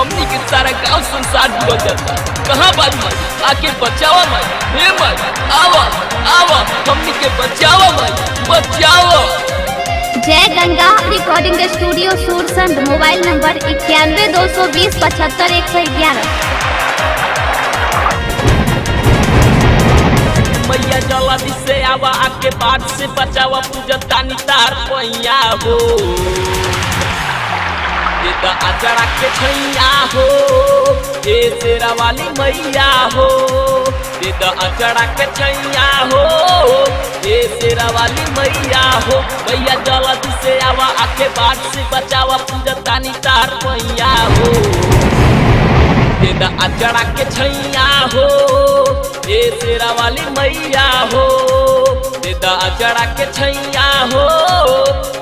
हमनी के सारा गांव संसार डूब जाता। कहाँ बात माई, आके बचावा माई, हे माई आवा आवा, हमनी के बचावा माई, बचाओ। जय Ganga recording studio Sursand. Mobile number 91 220 75 111। मैया जल्दी से आवा, आके बाढ़ से बचावा, पूजतानी तार पैया हो। देदा अचड़ा के छैया हो, ए शेरा वाली मैया हो। देदा अचड़ा के छैया हो, ए शेरा वाली मैया हो। मैया जल्दी से आवा, आके बाढ़ से बचावा, पूजतानी तार पैया हो। देदा अचड़ा के छैया हो, ए शेरा वाली मैया हो। देदा अचड़ा के छैया हो,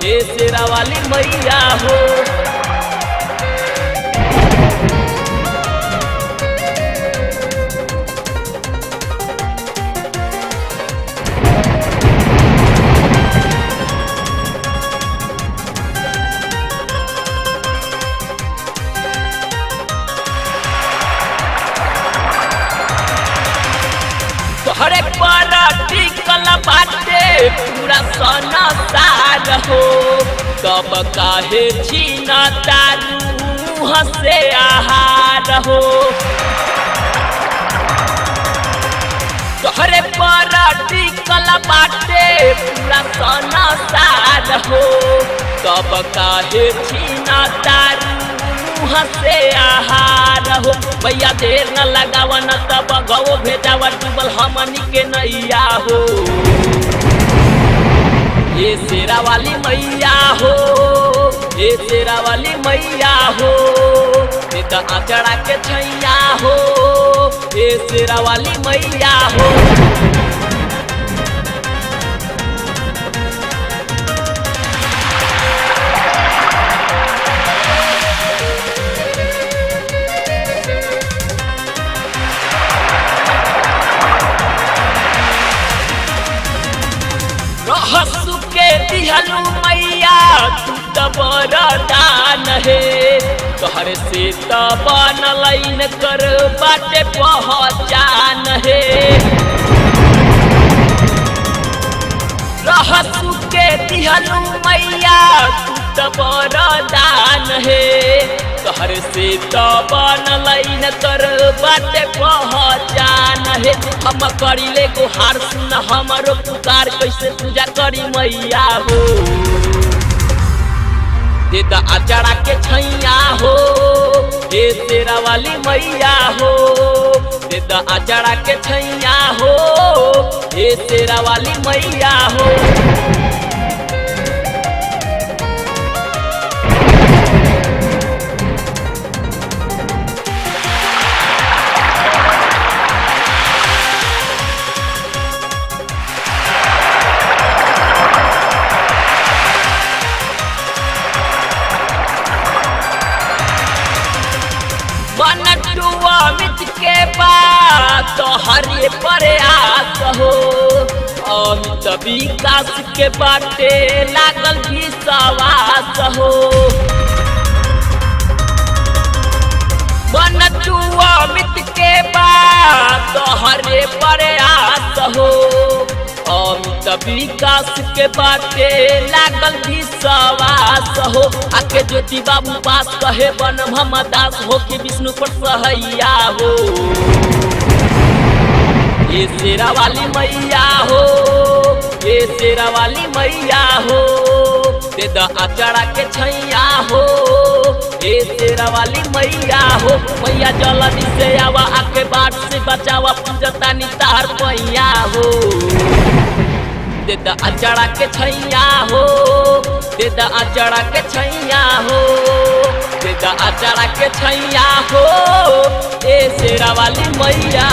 ए शेरा वाली मैया हो। हरे पर टिकल बाटे पूरा सना सार हो। कब काहे छीना तारू हसे आहार हो। हरे पर टिकल बाटे पूरा सना सार हो। कब काहे छीना तारू हसे आहार हो। भैया देर न लगावा, न तब गवो भेजावा, डूबल हमनी के नैया हो। ये शेरा वाली मैया हो, ये शेरा वाली मैया हो। देदा अचड़ा के छैया हो, ये शेरा वाली मैया हो। हसु के दिहलू मैया, तू तो बरदान है। तोहरे से तो बनल कर बाटे पहचान है। हसु के दिहलू मैया, तू तो बरदान है। तोहरे से तो बनल कर बाटे पहचान है। हम करीले गुहार, सुन हमारो पुकार, कैसे पूजा करी मैया हो। देदा अचड़ा के छैया हो, ए शेरा वाली मैया हो। देदा अचड़ा के छैया हो, ए शेरा वाली मैया हो। बनटुआ मित के बात तो हरे प्रयास हो। अमित विकास के बाटे लागल भी सवास हो। बनटुआ मित के बात तो हरे प्रयास हो। अमित विकास के बाटे लागल भी सवास हो। आके ज्योति बाबू पास कहे बनम हम दास हो, कि विष्णु पर सहैया हो। ये शेरा वाली मैया हो, ये शेरा वाली मैया हो। देदा अचड़ा के छैया हो, ये शेरा वाली मैया हो। मैया जल्दी से आवा, आके बाढ़ से बचावा, पूजतानी तार पैया हो। देदा अचड़ा के छैया हो, देदा अचड़ा के छैया हो। देदा अचड़ा के छैया हो, ए शेरा वाली मैया